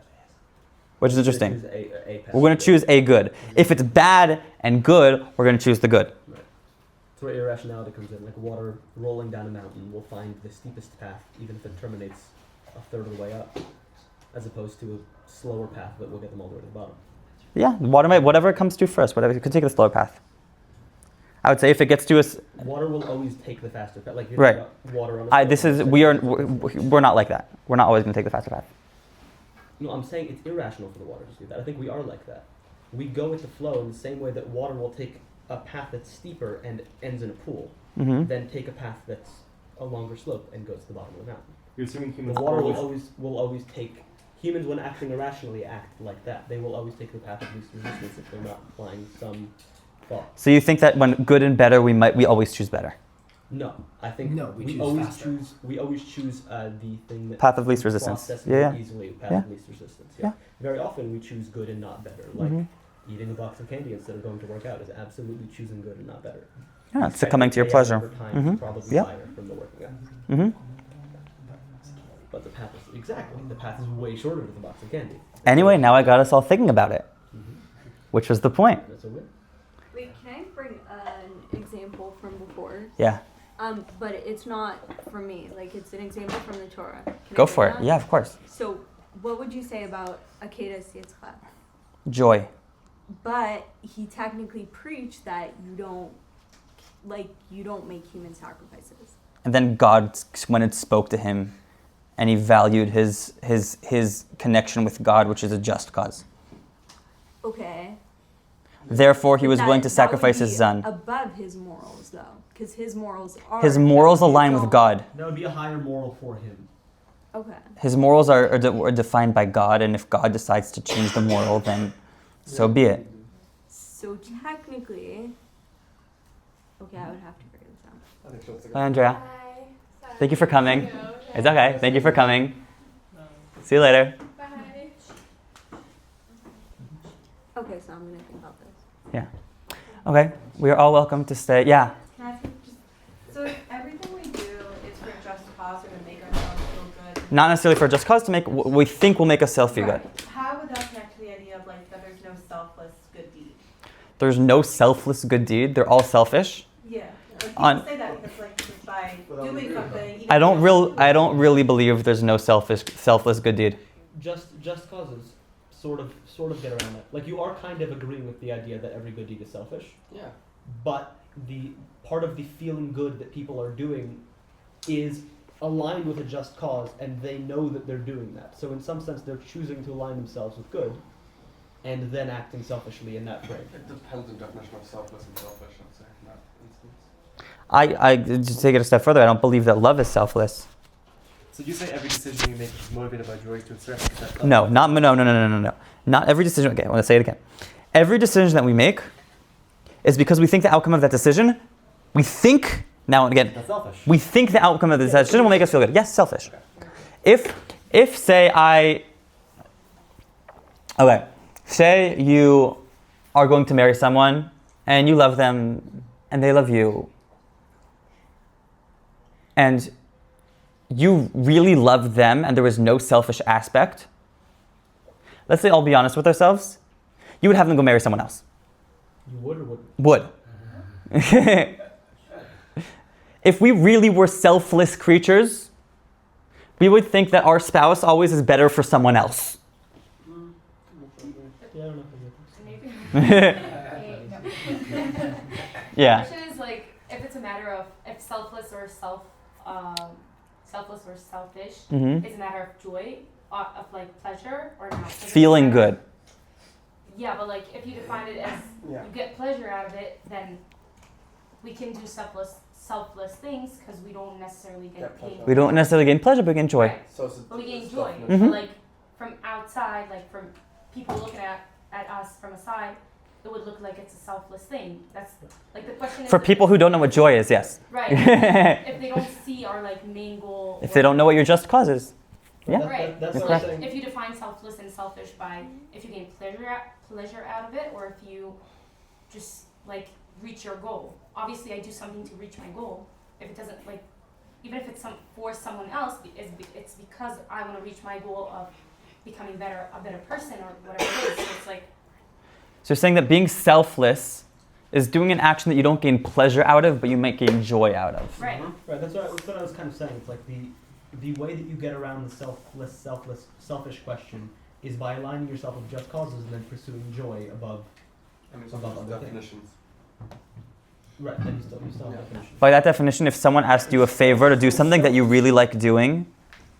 which is interesting. Choose a path. We're going to choose a good. If it's bad and good, we're going to choose the good. That's where irrationality comes in. Like water rolling down a mountain will find the steepest path, even if it terminates a third of the way up, as opposed to a slower path that will get them all the way to the bottom. Yeah, whatever it comes to first. Whatever, you could take the slower path. I would say if it gets to us, Water will always take the faster path. Like you're Right. talking about water on a slope. we're not like that. We're not always going to take the faster path. No, I'm saying it's irrational for the water to do that. I think we are like that. We go with the flow in the same way that water will take a path that's steeper and ends in a pool, Mm-hmm. then take a path that's a longer slope and goes to the bottom of the mountain. You're assuming The humans water always will always take. Humans, when acting irrationally, act like that. They will always take the path of least resistance if they're not applying some thought. So you think that when good and better, we always choose better. No, I think No, we choose always faster. choose the thing that Path of least resistance. processes Yeah, yeah. it easily. Path Yeah. of least resistance. Yeah. Very often we choose good and not better. Like Mhm. eating a box of candy instead of going to work out is absolutely choosing good and not better. Yeah, it's succumbing to your pleasure. Over time Mhm. is probably Yeah. higher from the working out. Mm-hmm. But the path is way shorter to the box of candy. Anyway, now I got us all thinking about it, Mhm. which was the point. That's a win. Wait, can I bring an example from before? Yeah, But it's not from me. Like, it's an example from the Torah. Can I go bring for it. that? Yeah, of course. So, what would you say about Akedah Yitzchak? Joy. but he technically preached that you don't make human sacrifices. And then God went and spoke to him, and he valued his connection with God, which is a just cause. Okay. Therefore, he But was willing to that would sacrifice his be son. Above his morals, though, because his morals are. His morals that align with don't- God. That would be a higher moral for him. Okay. His morals are defined by God, and if God decides to change the moral, then so be it. So technically, okay, I would have to figure this out. I think she'll stick Hi, Andrea. Bye. Sorry. Thank you for coming. Okay. It's okay. Thank you for coming. See you later. Bye. Okay, so I'm gonna think about this. Yeah. Okay. We are all welcome to stay. Yeah. Can I ask you just, so if everything we do is for just cause or to make ourselves feel good? Not necessarily for a just cause, to make what we think will make us feel good. Right. How would that connect to the idea of like that there's no selfless good deed? There's no selfless good deed. They're all selfish. Yeah. Like people On- say that because like just by doing something. even I don't if you I don't really believe there's no selfless good deed. Just causes sort of get around that. Like you are kind of agreeing with the idea that every good deed is selfish, Yeah. but the part of the feeling good that people are doing is aligned with a just cause, and they know that they're doing that. So in some sense, they're choosing to align themselves with good, and then acting selfishly in that frame. It depends on the definition of selfless and selfish, I'd say, in that instance. I just take it a step further. I don't believe that love is selfless. So you say every decision you make is motivated by joy to a certain extent. No. Not every decision. Okay, I want to say it again. Every decision that we make is because we think the outcome of that decision. We think now and again. That's selfish. We think the outcome of the decision will make us feel good. Yes, selfish. If say you are going to marry someone and you love them and they love you, and you really love them and there was no selfish aspect, let's say, I'll be honest with ourselves, you would have them go marry someone else. You would or wouldn't? Would. If we really were selfless creatures, we would think that our spouse always is better for someone else. Yeah, I don't know Yeah. The question is like if it's a matter of if selfless or selfish Mhm. is a matter of joy, of like pleasure or not. If it's Feeling a matter- good. Yeah, but like if you define it as you get pleasure out of it, then we can do selfless things because we don't necessarily get paid. We don't necessarily gain pleasure, but we gain joy. Right. So it's But we gain joy. Mhm. So like from outside, like from people looking at us from a side, it would look like it's a selfless thing. That's like the question is For people who don't know what joy is, yes. right. If they don't see our like main goal. If they don't know what your just cause is. Yeah. Right. That's So what like, I'm saying. if you define selfless and selfish by if you gain pleasure out of it, or if you just like reach your goal. Obviously, I do something to reach my goal. If it doesn't like, even if it's for someone else, it's because I want to reach my goal of becoming a better person or whatever it is. So it's like. So you're saying that being selfless is doing an action that you don't gain pleasure out of, but you might gain joy out of. Right. Right. That's what I was kind of saying. It's like the way that you get around the selfish question is by aligning yourself with just causes and then pursuing joy above. I mean, above some other things. definitions. Right. Then you still have definitions. By that definition, if someone asked you a favor to do something that you really like doing,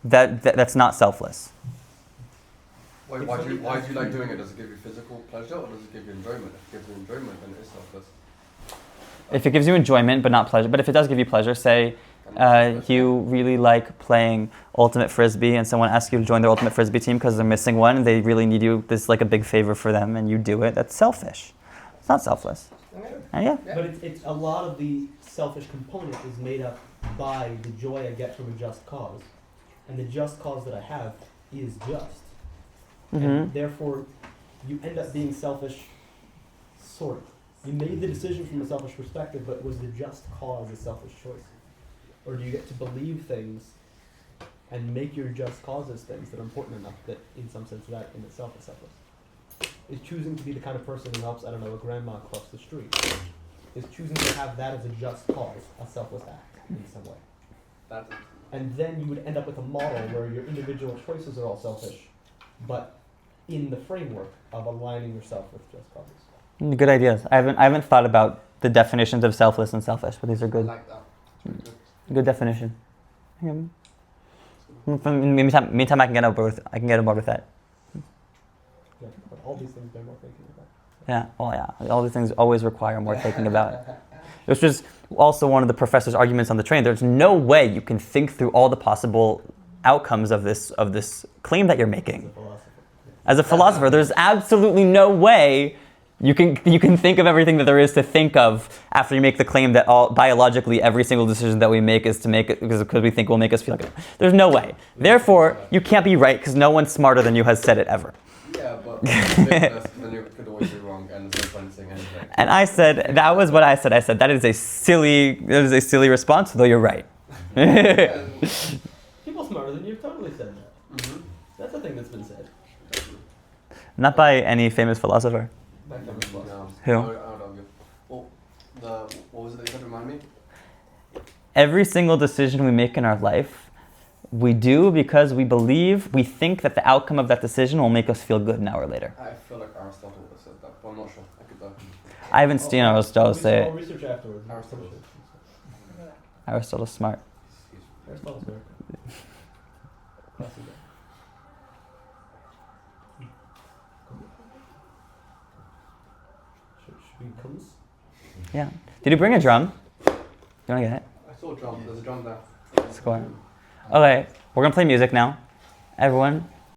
that's not selfless. Why do you like doing it? Does it give you physical pleasure or does it give you enjoyment? If it gives you enjoyment, then it is selfless. If it gives you enjoyment but not pleasure, but if it does give you pleasure, say you really like playing Ultimate Frisbee and someone asks you to join their Ultimate Frisbee team because they're missing one and they really need you, this is like a big favor for them and you do it, that's selfish. It's not selfless. Yeah. But it's a lot of the selfish component is made up by the joy I get from a just cause, and the just cause that I have is just, and therefore you end up being selfish. Sort of. You made the decision from a selfish perspective, but was the just cause a selfish choice, or do you get to believe things and make your just causes things that are important enough that, in some sense, that in itself is selfless? Is choosing to be the kind of person who helps, I don't know, a grandma cross the street. Is choosing to have that as a just cause, a selfless act in some way. And then you would end up with a model where your individual choices are all selfish, but in the framework of aligning yourself with just causes. Good ideas. I haven't thought about the definitions of selfless and selfish, but these are I good. like that. It's really good. Good definition. Meantime, I can get on board with that. Yeah, but all these things they're more thinking about. Yeah. Well, yeah. All these things always require more thinking about. Which was also one of the professor's arguments on the train. There's no way you can think through all the possible outcomes of this claim that you're making. As a philosopher, there's absolutely no way you can think of everything that there is to think of after you make the claim that biologically every single decision that we make is to make it because we think will make us feel good. There's no way. Therefore, you can't be right because no one smarter than you has said it ever. Yeah, but then you could always be wrong, and there's no point saying anything. And I said, that was what I said. I said, that is a silly response, though you're right. People smarter than you have totally said that. Mm-hmm. That's a thing that's been said. Not by any famous philosopher. Back then, was. No. Who? I would argue. Well, what was it that you said? Remind me? Every single decision we make in our life, we do because we think that the outcome of that decision will make us feel good an hour later. I feel like Aristotle would have said that, but I'm not sure. I could I haven't seen Aristotle say I'll it. research afterwards. Aristotle. Aristotle's smart. Aristotle's very good. Classy guy. Should we come? Yeah. Did you bring a drum? You want to get it? I saw a drum. There's a drum there. Score. Okay, we're going to play music now. Everyone,